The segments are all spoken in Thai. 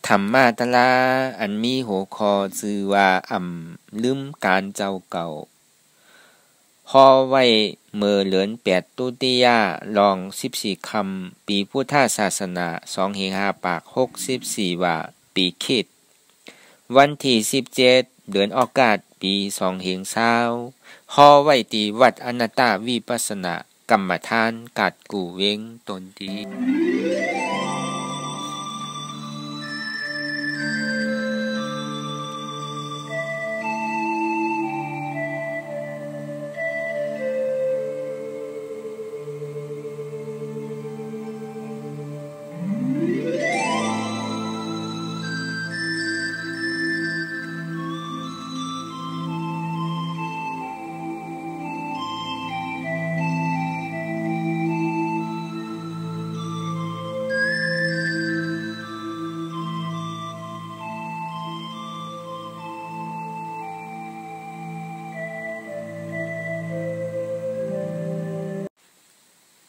ธรรมาตราอันมีหัวข้อชื่อว่าลืมการเจ้าเก่าพอไว้เมื่อเดือน8ตุติยาลอง14ค่ำปีพุทธศาสนา2564ว่าปีคริสต์วันที่17เดือนออกาศปี2020ฮอไว้ที่วัดอนัตตวิปัสสนากรรมฐานกัดกู่เวงตนดี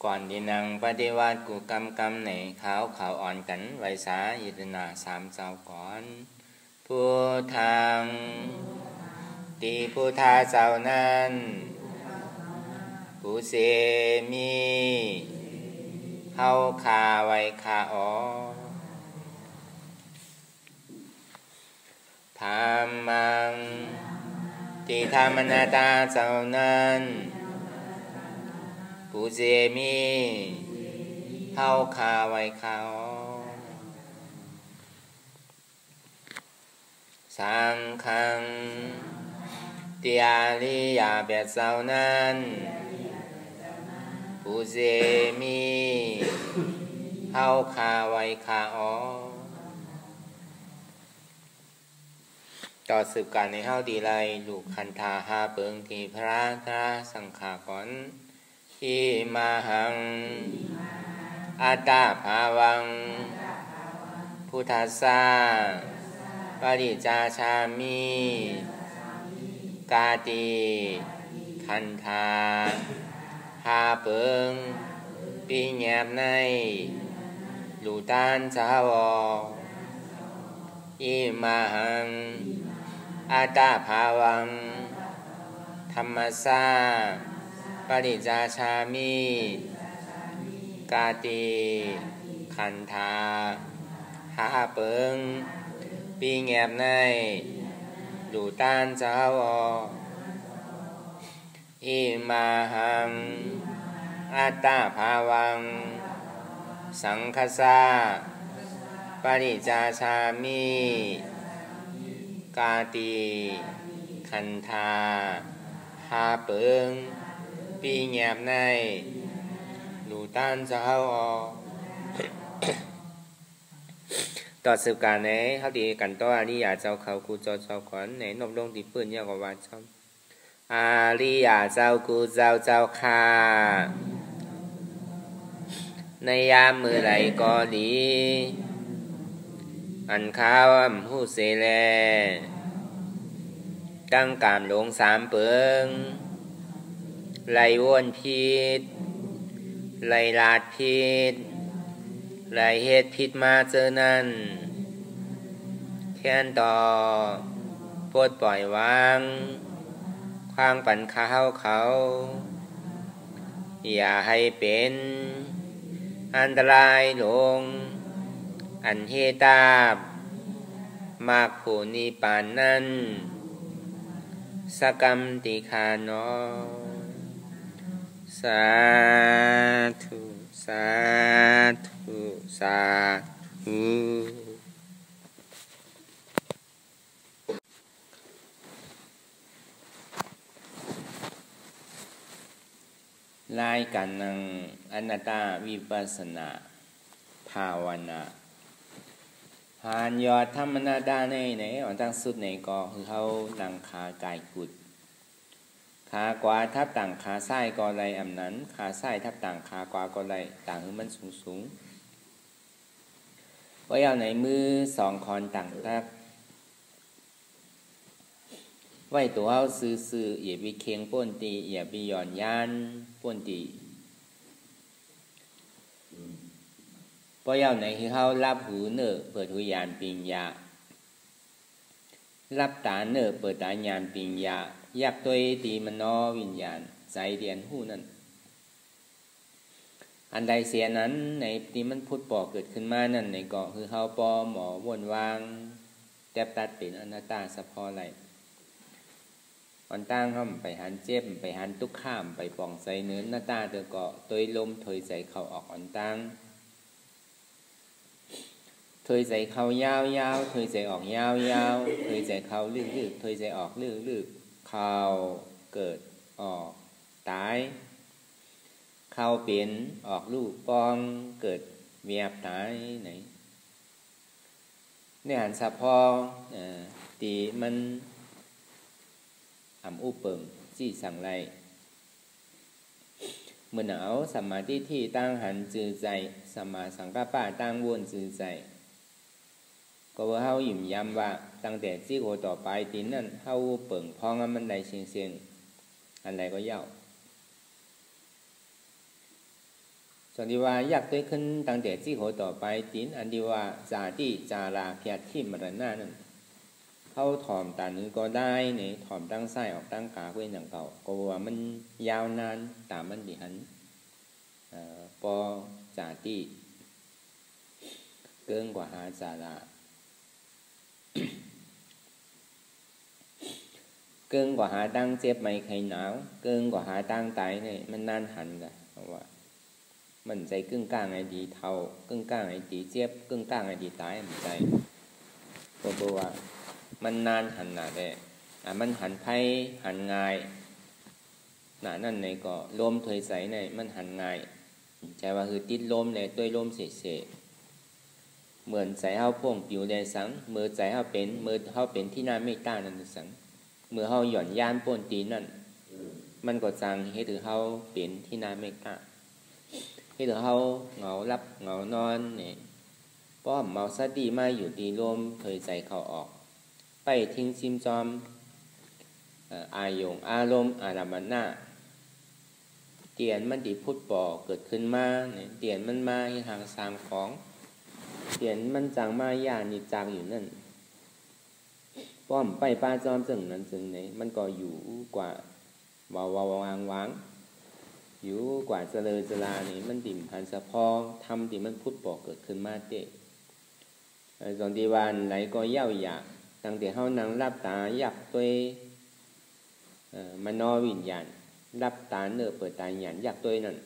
ก่อนที่นั่งปฏิวัติกูกำในขาวอ่อนกันไว้สาอิตนา3เจ้าก่อนผู้ทางตีผู้ทาเจ้านั้นผู้เสมีเฮาคาไว้คาอ๋อธรรมังตีธรรมนาตาเจ้านั้นผู้เสมีเฮาคาไว้คาอ๋อสังฆังติอาริยาเบียดเจ้านั้นผู้เสมีเฮาคาไว้คาอ๋อต่อสืบการในเฮาดีไรลูกคันธาหาเปิงที่พระตาสังขากรอิมาหังอัตตาภาวังพุทธัสสะปริจาชามิกาติคันธาหาเปิงปีแงบในลูตานสาวอิมาหังอัตตาภาวังธรรมสสะปริจาชามิกาติคันธาหาเปิงปีแงบในดูตานเจ้าอิมาหังอัตตาภาวังสังฆสะปริจาชามิกาติคันธาหาเปิงปีแงบในดูตานเจ้าต่อสืบการในเขาดีกันต่ออาริยาเจ้าเขากูเจ้าขวัญในนบลงที่ปืนยากกว่าชอบอาริยาเจ้ากูเจ้าค่ะในยามมือไหลก็ดีอันข้าวหูเสแลตั้งการลง3เปิงไล่วนพิษไล่ลาดพิษไล่เฮ็ดพิษมาเจอนั้นแค้นต่อปลดปล่อยวางความปั่นข้าวเขาอย่าให้เป็นอันตรายลงอันเฮตาบมากผู้นิปานนั้นสกรรมติคานอสาธุสาธุสาธุรายการนังอนัตตวิปัสสนาภาวนาหานยอดธรรมนาดาในอันตั้งสุดในก็คือเขาตั้งขากายกุดขากวาทับต่างขาซ้ายก็ไรอำนั้นขาซ้ายทับต่างขากวาก็ไรต่างมันสูงไว้เอาในมือ2คอนต่างทับไว้ตัวเอาซื้ออย่าไปเคียงป้นตีอย่าไปหย่อนยานป้นตี เพราะอย่างไหนคือเขารับหูเนอเปิดหูญาณปิญญารับตาเนอเปิดตาญาณปิญญายักตัวตีมโนวิญญาณใจเดียนหูนั่นอันใดเสียนั้นในที่มันพุทธปอเกิดขึ้นมานั่นในเกาะคือเขาปอหมอวนวางแทบตัดเป็นอนัตตาสะพอไหลอันตั้งเขาไปหันเจ็บไปหันตุกข้ามไปปองใส่เนื้อหน้าตาเตอเกาะตัวลมถอยใส่เขาออกอันตั้งถอยใส่เขายาวยาวถอยใส่ออกยาวยาวถอยใส่เขาลึกลึกถอยใส่ออกลึกลึกเขาเกิดออกตายเข้าเปลี่ยนออกลูกปองเกิดเวียบตายไหนในหันสะพอตีมันอุปเปิงจี้สั่งไรเมื่อหนาวสมาธิที่ตั้งหันจือใจสมาสังกัปปะตั้งวนจือใจก็ว่าเฮาหยิ่มย้ำว่าตั้งแต่จี้โกต่อไปตีนั่นเฮาเปิงพองมันใดเชียงเชียงอันใดก็เย่าส่วนที่ว่าอยากได้ขึ้นตั้งแต่จี้โกต่อไปตีนอันที่ว่าจาติจาราเพียรที่มรณะนั่นเขาถอมตาเนื้อก็ได้เนี่ยถอมตั้งไส้ออกตั้งกาเว้นอย่างเก่าก็ว่ามันยาวนานตามมันดิหันปอจาติเกินกว่าหาจาราเกินกว่าหาตั้งเจ็บไม่ใครหนาวเกินกว่าหาตั้งตายเนี่ยมันนานหันกันเพราะว่ามันใจกึ่งกลางไอ้ดีเท่ากึ่งกลางไอ้ดีเจ็บกึ่งกลางไอ้ดีตายมันใจก็ว่ามันนานหันหนาเลยมันหันไพ่หันง่ายหนานั่นในก็ลมถอยใสในมันหันง่ายใจว่าคือติดลมเลยด้วยลมเสะเหมือนใจเฮาพ่วงปิวได้สังมือใจเฮาเป็นมือเฮาเป็นที่นาไม่ต้านั่นสังมือเฮาหย่อนย่านป่นตีนั่นมันก็จังให้ถือเฮาเป็นที่นาไม่ต้าให้ถือเฮาเหงารับเหงานอนเนี่ยป้อมเมาซะดีมาอยู่ดีลมถอยใจเขาออกไปทิ้งซิมจอมอายงอารมณ์อารามณะเตียนมันดีพุทธปอเกิดขึ้นมาเนี่ยเตียนมันมาทางสามของเตียนมันจางมาญาณิจางอยู่นั่นป้อมไปป้าจอมจึงนั้นจึงไหนมันก็อยู่กว่าวาวางอยู่กว่าเจริญเจลานี่มันดิ่มพันสะพองทำที่มันพุทธปอเกิดขึ้นมาเตะสอนดีวันไหลก็เย้าหยาตั้งแต่เฮานั่งรับตายักตัวมโนวิญญาณรับตาเนื้อเปิดตาหยานยักตัวนั่น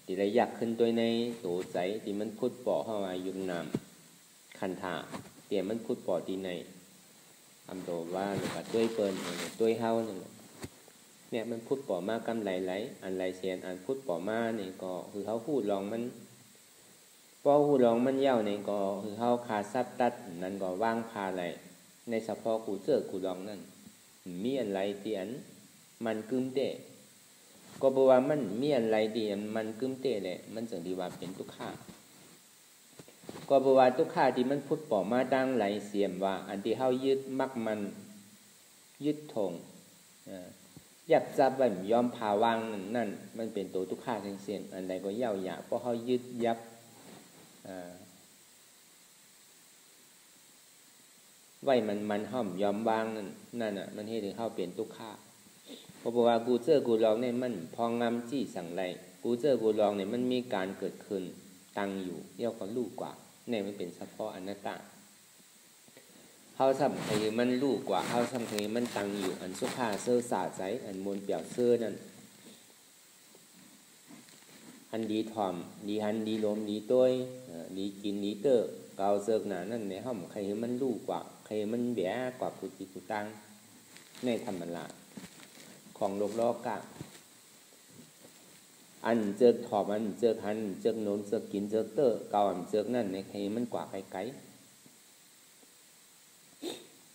ที่ได้ยักขึ้นตัวในตัวใจที่มันพุทธปอเข้ามายุงนามคันธาเตี่ยมันพุทธปอที่ในอำโตว่าหรือว่าตัวเปิ้นตัวเฮานั่นเนี่ยมันพุทธปอมากำไหลอันไหลเสียนอันพุทธปอมานี่ก็คือเขาพูดลองมันพอหูลองมันเย้าเนี่ยก็คือเขาขาซับตัดนั่นก็ว่างพาอะไรในเฉพาะกูเจอกูลองนั่นมีอะไรที่อันมันกึมเตะก็บอกว่ามันมีอะไรที่มันกึมเตะเลยมันจึงดีว่าเป็นทุกข์ก็บอกว่าทุกข์ที่มันพุทธปอมาดังไหลเสียมว่าอันที่เขายึดมักมันยึดถงอยากจับไว้ยอมพาวางนั่นมันเป็นตัวทุกข์เสียงอันใดก็เย้าหยาเพราะเขายึดยับไว้มันห้อมยอมวางนั่นน่ะมันให้ถึงเข้าเปลี่ยนทุกข์เพราะว่ากูเจอกูลองเนี่ยมันพองงามจี้สั่งไรกูเจอกูลองเนี่ยมันมีการเกิดขึ้นตั้งอยู่เรียกว่าลูกกว่าเนี่ยมันเป็นเฉพาะอนัตตาเขาทำคือมันลูกกว่าเขาทำคือมันตั้งอยู่อันสุภาเสื้อสาใจอันมนเปี่ยวเสื้อนั่นอันดีถอมดีหันดีลมดีต้วยดีกินดีเตอร์เกาเซิกหนานั่นในห้องใครมันลูกกว่าใครมันแบะกว่ากุฏิกุตังในธรรมะของโลกกะอันเจอถอมอันเจอหันเจอโน้มเจอกินเจอเตอร์เกาอันเจอนั่นในใครมันกว่าไกล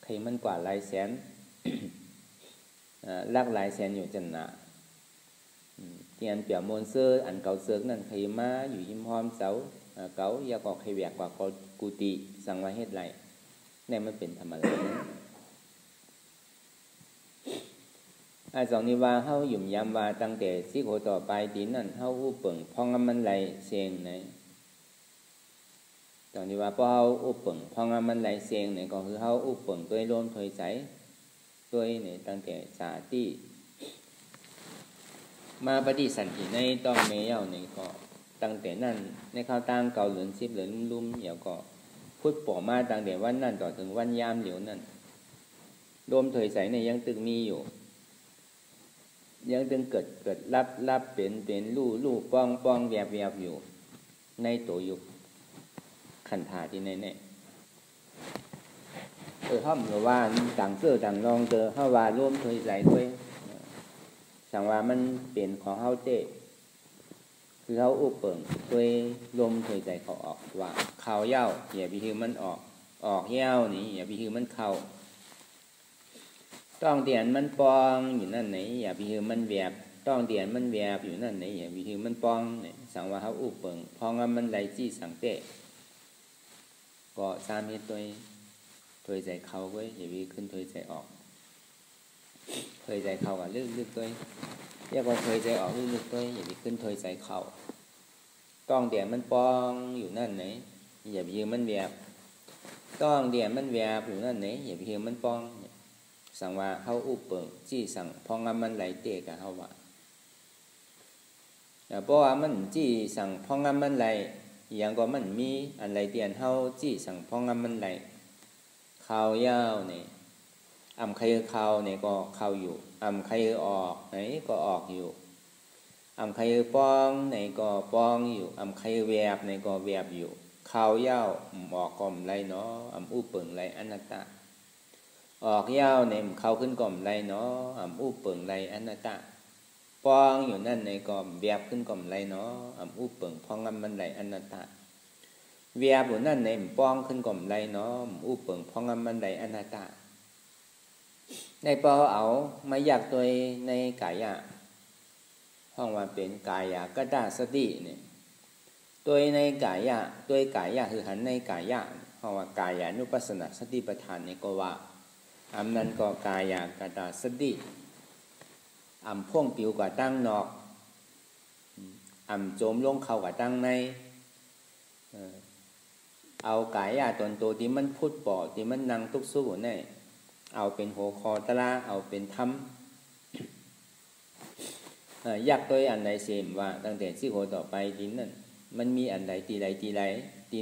ใครมันกว่าหลายแสนลักหลายแสนอยู่จันนะที่อันเปี่ยมมนเซอร์อันเก่าเซิร์กนั่นใครมาอยู่หิมหอมเสาเก่าอยากออกใครแหวกกว่ากุฏิสั่งไว้เฮ็ดไรเนี่ยมันเป็นธรรมะ สองนี้ว่าเฮาหยุ่มยำว่าตั้งแต่สิโขต่อไปตีนั่นเฮาอุปเปิงพองมันไหลเสียงไหนตอนนี้ว่าพอเฮาอุปเปิงพองมันไหลเสียงไหนก็คือเฮาอุปเปิงด้วยลมถอยใจด้วยเนี่ยตั้งแต่สาติมาปฏิสันติในต้องเมเย่าในก็ตั้งแต่นั้นในข้าวตั้งเก่าเหลือนซิบเหลือนลุ่มเดี๋ยวก็พูดปอมาตั้งแต่วันนั้นต่อถึงวันยามเหลียวนั้นลมถอยใจเนี่ยยังตึงมีอยู่ยังตึงเกิดรับเป็นลู่ป้องแวบอยู่ในตัวยุคขันธาที่ในเนี่ยห้อมหรือว่าต่างเสื้อต่างรองเจอเฮาว่าร่วมถอยใจด้วยสั่งว่ามันเป็นของเฮาเต้คือเฮาอุปเปิงด้วยลมถอยใจเขาออกว่าเข้าเย้าอย่าไปคือมันออกเย้านี่อย่าไปคือมันเข้าต้องเตียนมันปองอยู่นั่นไหนอย่าไปคือมันแวบต้องเตียนมันแวบอยู่นั่นไหนอย่าไปคือมันปองเนี่ยสั่งว่าเฮาอุปเปิงพองมันไหลจี้สังเตก็สามเฮ็ดตัวถอยใจเข้าไว้อย่าไปขึ้นถอยใจออกถอยใจเข้ากับลึกตัวเรียกว่าถอยใจออกลึกตัวอย่าไปขึ้นถอยใจเข้าต้องเตียนมันปองอยู่นั่นไหนอย่าไปคือมันแวบต้องเตียนมันแวบอยู่นั่นไหนอย่าไปคือมันปองสั่งว่าเฮาอุปเปิงจี้สั่งพองมันไหลเตะกับเฮาว่าเพราะว่ามันจี้สั่งพองมันไหลอย่างก็มันมีอันไหลเตียนเฮาจี้สั่งพองมันไหลเข้ายาวนี่ใครเข้านี่ก็เข้าอยู่ใครออกไหนก็ออกอยู่ใครป้องไหนก็ป้องอยู่ใครแวบไหนก็แวบอยู่เข้ายาวออกก็ไหลเนาะอุปเปิงไหลอนัตตาออกยาวเนี่ยเข้าขึ้นก่อมไรเนาะอุปเปิงไรอนัตตาป้องอยู่นั่นในก่อมแวบขึ้นก่อมไรเนาะอุปเปิงพองมันไรอนัตตาแวบอยู่นั่นในป้องขึ้นก่อมไรเนาะอุปเปิงพองมันไรอนัตตาในปอเอามาอยากตัวในกายะห้องว่าเป็นกายะกตาสติเนี่ยตัวในกายะตัวกายะคือหันในกายะห้องว่ากายานุปัสสนาสติปัฏฐานเนี่ยก็ว่านั้นก็กายากตาสติพ่วงปิวกว่าตั้งนอกโจมลงเข้ากับตั้งในเอากายตนโตที่มันพูดปอที่มันนั่งทุกสู้เนี่ยเอาเป็นหัวคอตะลาเอาเป็นธรรมอยากตัวอันใดเสมว่าตั้งแต่ที่โหต่อไปทีนั้นมันมีอันใดตี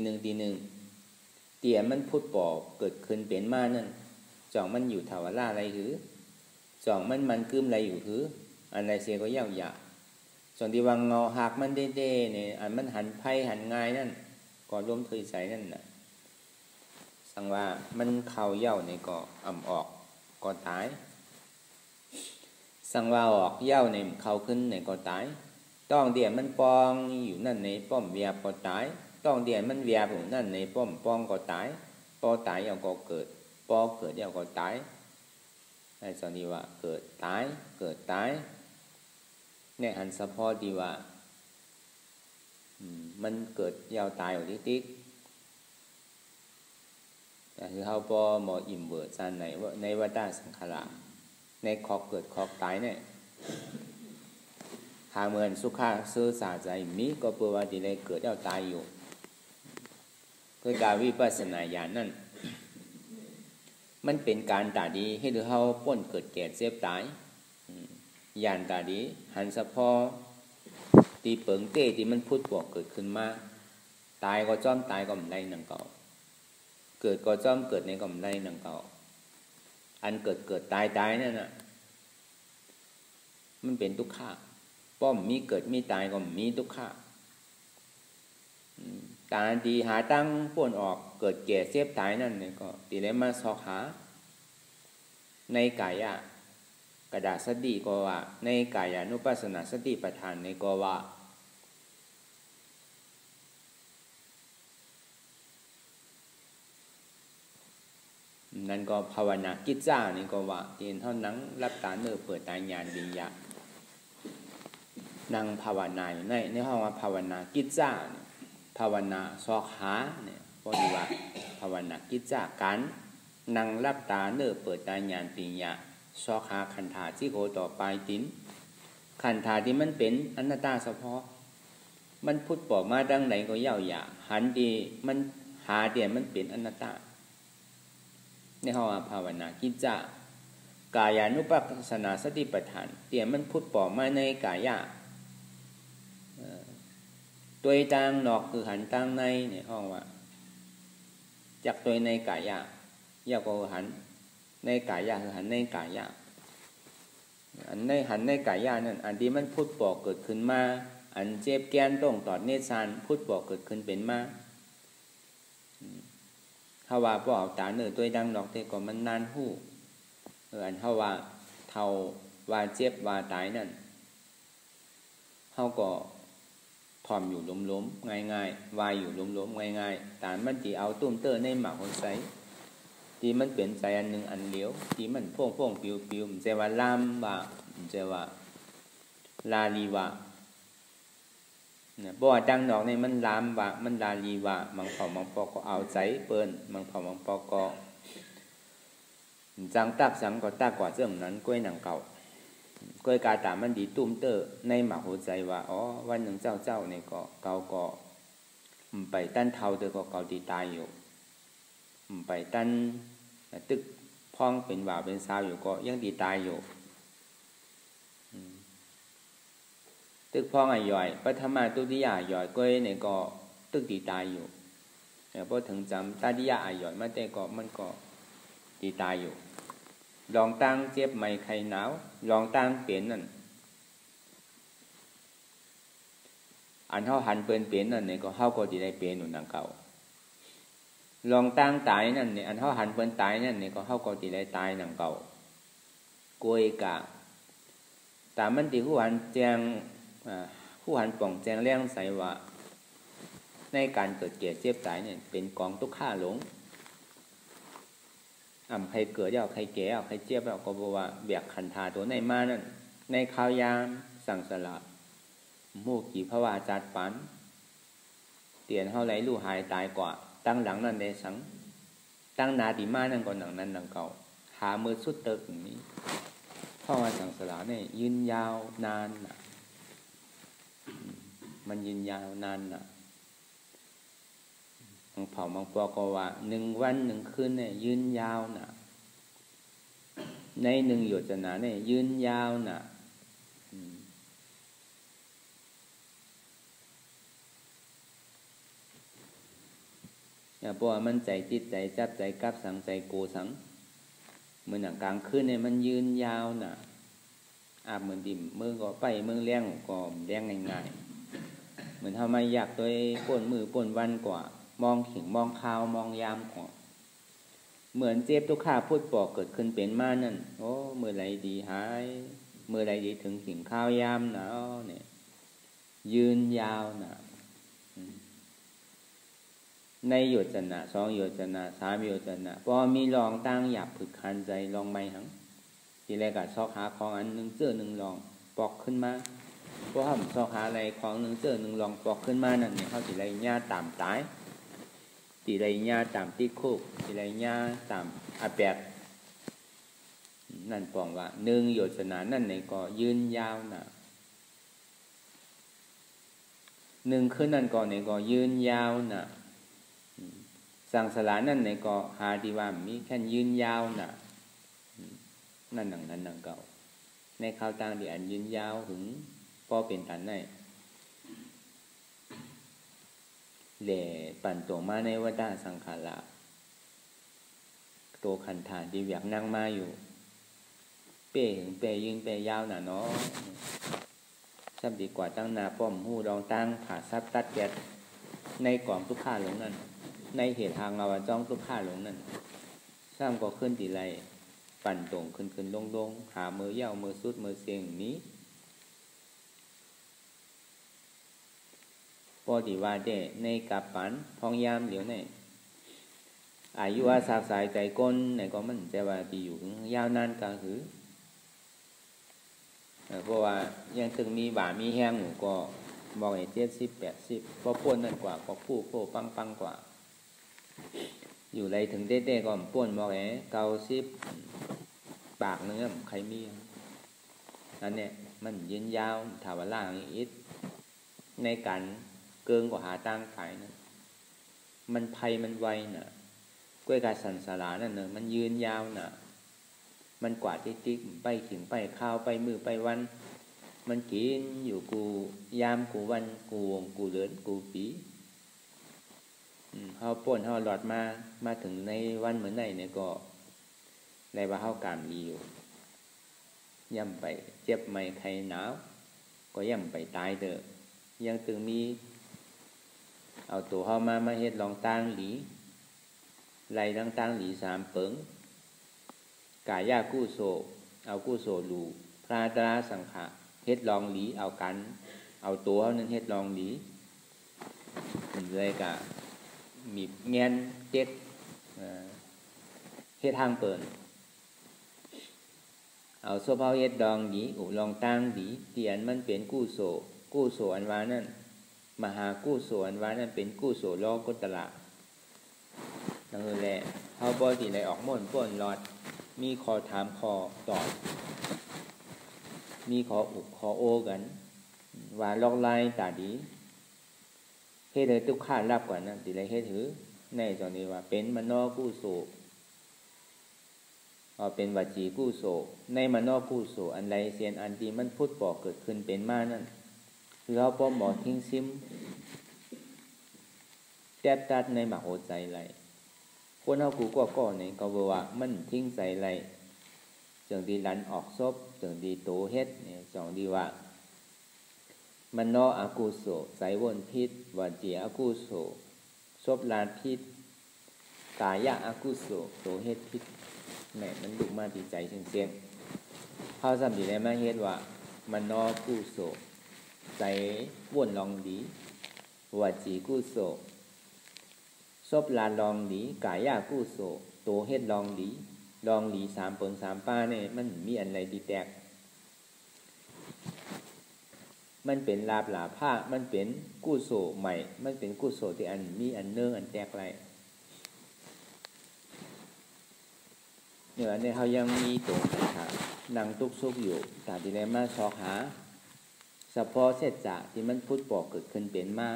หนึ่งเตี่ยมันพูดปอเกิดขึ้นเป็นมานั่นจ่องมันอยู่ถาวราอะไรหรือจ่องมันกึ้มอะไรอยู่หรืออันใดเสียก็ยาวหยาส่วนที่วางเงาหักมันเด้ๆเนี่ยอันมันหันไพ่หันง่ายนั่นก็ร่วมถอยใส่นั่นน่ะสั่งว่ามันเข่าเย่าเนี่ยก็ออกก็ตายสั่งว่าออกเย่าเนี่ยเข่าขึ้นเนี่ยก็ตายต้องเดียนมันปองอยู่นั่นในป้อมเวียบก็ตายต้องเดียนมันเวียบอยู่นั่นในป้อมปองก็ตายพอตายเอาก็เกิดพอเกิดเอาก็ตายในส่วนนี้ว่าเกิดตายเนี่ยอันเฉพาะดีว่ามันเกิดยาวตายอยู่ติ๊กแต่คือเขาพอหมออิ่มเบิดจานไหนว่าในวัฏสังขารในคอกเกิดคอกตายเนี่ยหาเหมือนสุขาเสื่อสาใจมีก็เปล่าว่าดีเลยเกิดยาวตายอยู่คือการวิปัสสนาญาณนั่นมันเป็นการตาดีให้ดูเขาป้นเกิดแก่เจ็บตายญาณตาดีหันเฉพาะตีเปิงเต้ที่มันพูดบอกเกิดขึ้นมาตายก็จ้อมตายก็ไม่ได้นังเก่าเกิดก็จ้อมเกิดในก็ไม่ได้นังเก่าอันเกิดตายนั่นน่ะมันเป็นทุกข์ป้อมมีเกิดมีตายก็มีทุกข์ตาดีหาตั้งป้นออกเกิดแก่เจ็บตายนั่นเนี่ยก็ตีเลยมาสอกหาในกายะกระดาษสติก็ว่าในกายานุปัสสนาสติปัฏฐานในก็ว่านั่นก็ภาวนากิจจ้านี่ก็ว่าเตียนเท่านั้นรับตาเนื้อเปิดตาญาณวิญญาณนั่งภาวนาอยู่ในห้องว่าภาวนากิจจ้าภาวนาสอกหาเนี่ยก็ดีว่าภาวนากิจจ้าการนั่งรับตาเนื้อเปิดตาญาณวิญญาณ ซอกหาขันธาที่โกต่อไปตินขันธาที่มันเป็นอนัตตาเฉพาะมันพูดบอกมาดังไหนก็ยาวหยาหันดีมันหาเดียมันเป็นอนัตตาในห้องภาวนากิจจากายานุปัสสนาสติปัฏฐานเดียมันพูดบอกมาในกายะตัวต่างนอกคือหันต่างในในห้องว่าจากตัวในกายะยาวก็หันในกายะคือหันในกายะอันในหันในกายะนั่นอันที่มันพูดบอกเกิดขึ้นมาอันเจ็บแกนต้องตอดเนสานพูดบอกเกิดขึ้นเป็นมาถ้าว่าพวกเอาตาเนื้อตัวดังดอกเทก็มันนานหู้อันถ้าว่าเท่าว่าเจ็บว่าตายนั่นเขาก็ทอมอยู่ล้มๆง่ายๆวายอยู่ล้มๆง่ายๆแต่มันจีเอาตุ้มเตอร์ในหมากคนใสที่มันเปลี่ยนใจอันหนึ่งอันเลี้ยวที่มันพ่วงปิวมันจะว่าลามว่ามันจะว่าลาลีว่าบ่ดังดอกในมันลามว่ามันลาลีว่ามังเผามังปอก็เอาใจเปิ้นมังเผามังปอก็จังตักสังก็ตักกว่าเรื่องนั้นกล้วยหนังเก่ากล้วยกาตามันดีตุ้มเตอร์ในหมากหัวใจว่าอ๋อวันหนึ่งเจ้าเนี่ยก็เกาก็ไปตั้นเท่าเตอก็เกาตีตายอยู่ไปตั้นตึกพองเป็นว่าเป็นสาวอยู่ก็ยังตีตายอยู่ตึกพองย่อยปัทมาตุติยาย่อยกล้วยเนี่ยก็ตึกตีตายอยู่แต่พอถึงจำตาติยาย่อยมาแต่ก็มันก็ตีตายอยู่ลองตั้งเจ็บไม่ใครหนาวลองตั้งเปลี่ยนนั่นอันเขาหันเปลี่ยนนั่นเนี่ยก็เขาก็จะได้เปลี่ยนหนุนดังเก่าลองตั้งตายนั่นเนี่ยอันเขาหันเปลี่ยนตายนั่นเนี่ยก็เขาก็จะได้ตายดังเก่ากวยกะแต่มันที่ผู้หันแจงผู้หันป่องแจงแรงใส่ว่าในการเกิดเกียรติเจ็บตายเนี่ยเป็นกองทุกข้าหลงใครเกิดเอาใครแก่เอาใครเจ็บเอาก็บอกว่าเบียกขันธาตัวในมานั่นในข้าวยามสั่งสละโมกีพระวาจัดปันเตียนเท่าไรลู่หายตายกว่าตั้งหลังนั่นได้สังตั้งนาดีมานั่นก็หนังนั้นหนังเก่าหามือสุดเติกอย่างนี้พระวาสั่งสละเนี่ยยืนยาวนานนะมันยืนยาวนานนะมังเผามังปอก็ว่า1 วัน 1 คืนเนี่ยยืนยาวนะใน1 โยชนาเนี่ยยืนยาวนะเพราะว่ามันใจจิตใจจับใจกับสังใจโกสังเหมือนหนังกลางคืนเนี่ยมันยืนยาวนะอาบเหมือนดิ่มมือก็ไปมือเลี้ยงก็เลี้ยงง่ายๆเหมือนทำไมอยากตัวป่นมือป่นวันกว่ามองขิงมองข่าวมองยามออกเหมือนเจ็บทุกข้าพูดปอกเกิดขึ้นเป็นมานั่นโอ้เมื่อไรดีหายเมื่อไรดีถึงขิงข้าวยามนะเนี่ยยืนยาวนะในโยชนะ2 โยชนะ3 โยชนะพอมีลองตั้งหยาบผึกคันใจลองไม่หังทีแรกก็ซอกหาของอันหนึ่งเจอหนึ่งลองปอกขึ้นมาเพราะเขาซอกหาอะไรของหนึ่งเจอหนึ่งลองปอกขึ้นมานั่นเนี่ยเขาสิไรญาตามตายตีไรญาตามตีคุกตีไรญาตามอาแปดนั่นปองว่า1 โยชนะนั่นเนี่ยก็ยืนยาวนะ1 คืนนั่นก่อนเนี่ยก็ยืนยาวนะสั่งสละนั่นเนี่ยก็หาดีว่ามีแค่ยืนยาวนะนั่นหนังนั้นหนังเก่าในข้าวต่างที่อันยืนยาวถึงพอเป็นอันไหนเหล่ปั่นตัวมาในวัฏสังขารละตัวขันธาดีอยากนั่งมาอยู่เป้ถึงเป้ยืนเป้ยาวหนาเนาะซับดีกว่าตั้งนาป้อมหูรองตั้งผ่าซับตัดแกดในกล่องทุกข้าหลงนั่นในเหตุทางเอาจ้องทุกข้าหลงนั่นสร้างก็ขึ้นตีไรปั่นตรงขึ้นลงหามือเย่ามือสุดมือเสียงนี้พอดีว่าเด้ในกับปันพองยามเดี๋ยวในอายุอาสาสายใจก้นในก็มันจะว่าที่อยู่ยาวนานก็คือเพราะว่ายังถึงมีบ่ามีแห้งหนูก็บอกไอ้70 80พอป้วนนั่นกว่าก็ผู้โคปังกว่าอยู่ไรถึงเด้ก็ป้วนบอกไอ้90 ปากเนื้อใครมีนั่นเนี่ยมันยืนยาวถาวรล่างอีกในการเกินกว่าหาตั้งขายนะมันภัยมันไวน่ะกล้วยกาสันสารานั่นเนอะมันยืนยาวน่ะมันกว่าติ๊กไปขิงไปข้าวไปมือไปวันมันกินอยู่กูยามกูวันกูวงกูเลือนกูปีเฮาป่นเฮาหลอดมาถึงในวันเหมือนไหนเนี่ยก็ในว่าเฮากามดีอยู่ย่ำไปเจ็บไม่ใครหนาวก็ย่ำไปตายเด้อยังตึงมีเอาตัวเฮามาเฮ็ดลองตางหลีไล่ตั้งตางหลี3เปิงกายากู้โซเอากู้โซลูพระตราสังขะเฮ็ดลองหลีเอากันเอาตัวเฮานั้นเฮ็ดลองหลีเลยก็มีแงนเจ็กเฮ็ดทางเปิ่นเอาโซเฮาเฮ็ดดองหลีอุลองตางหลีที่อันมันเป็นกู้โซอันว่านั้นมหากู้โซอันว่านั้นเป็นกู้โซโลกุตระนั่นแหละเฮาบ่สิได้ออกม่วนป้นหลอดมีขอถามขอตอบมีขออุกขอโอกันว่าลอกลายตาดีเฮ็ดให้ทุกข้ารับกว่านั้นสิได้เฮ็ดถือในตอนนี้ว่าเป็นมโนกู้โสเป็นวจีกู้โสในมโนกู้โสอันใดเสียนอันที่มันพุทธบ่เกิดขึ้นเป็นมานั่นคือเฮาบ่หมอทิ้งซิมแตบตัดในมโหใจไหลคนเฮากูก็นี่ก็บ่ว่ามันทิ้งใจไหลจังดีลันออกซบจังดีโตเฮ็ดเนี่ยจังดีว่ามันนออากุโสใจวนพิษวาจีอากุโสซบลานพิษกายะอากุโสโตเฮ็ดพิษแม่มันลุกมาที่ใจเสียงเฮาซ้ำสิได้มาเฮ็ดว่ามันนอกุโสใจวนลองดีวาจีกุโสซบลานลองดีกายะกุโสโตเฮ็ดลองดีลองหลี3เปิง3ป้าเนี่ยมันมีอันไรดีแตกมันเป็นลาบหลาผ้ามันเป็นกู้โสใหม่มันเป็นกู้โสที่อันมีอันเนื่องอันแตกไรเนี่ยในเขายังมีตัวขานังตุกซุกอยู่แต่ที่ไหนมาชอกหาเฉพาะเศษจ่าที่มันพุทธบอกเกิดขึ้นเป็นมา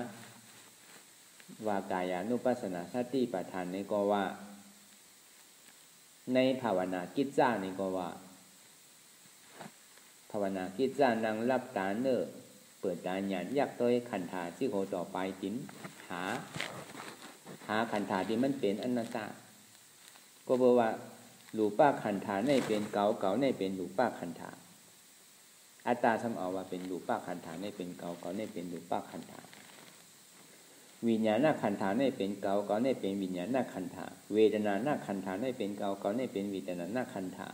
ว่ากายานุปัสสนาสติปัฏฐานในก็ว่าในภาวนากิจจานี่ก็ว่าภาวนากิจจานั่งรับตาเนอเปิดตาหยาดยักษ์ตัวขันธาที่โหต่อไปจิ้มหาขันธาที่มันเป็นอนัตตาก็บอกว่าหลูป้าขันธาในเป็นเก่าในเป็นหลูป้าขันธาอัตตาสำเอาว่าเป็นหลูป้าขันธาในเป็นเก่าในเป็นหลูป้าขันธาวิญญาณขันธาในเป็นเก่าในเป็นวิญญาณขันธาเวทนาขันธาในเป็นเก่าในเป็นเวทนาขันธา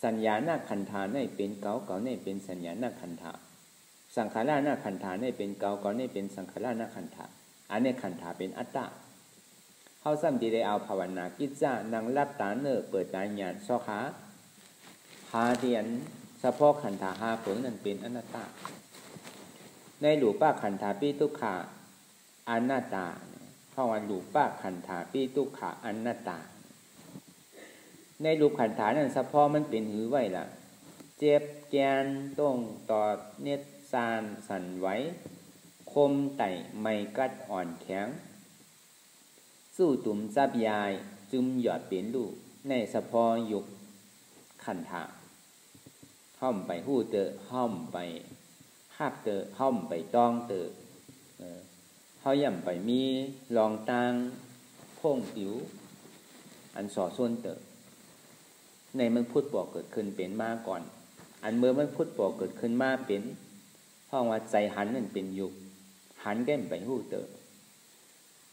สัญญาขันธาในเป็นเก่าในเป็นสัญญาขันธาสังขารขันธาในเป็นเก่าในเป็นสังขารขันธาอันนี้ขันธาเป็นอัตตาเฮาซ้ำที่ได้เอาภาวนากิจจานั่งรับตาเนอเปิดตาญาณซอกหาเทียนเฉพาะขันธา5เปิงนั้นเป็นอนัตตาในหลูป้าขันธาปิทุกขาอนัตตาเพราะว่ารูปะขันธาปิทุกขะอนัตตาในรูปขันธานั้นเฉพาะมันเป็นหือไว้ล่ะเจ็บแกนต้องตอดเน็ดซานสั่นไหวคมไต่ไม่กัดอ่อนแข็งสู้ตุ่มจับยายจุมหยอดเป็นลูกในเฉพาะยุคขันธาห้อมไปหู้เตอห้อมไปหักเตอห้อมไปต้องเตอเขาย่ำไปมีลองตางโค้งผิวอันสอส่วนเตอในมันพุทธบอกเกิดขึ้นเป็นมาก่อนอันเมื่อมันพุทธบอกเกิดขึ้นมาเป็นห้องว่าใจหันนั่นเป็นยุคหันแก้มไปหู้เตอ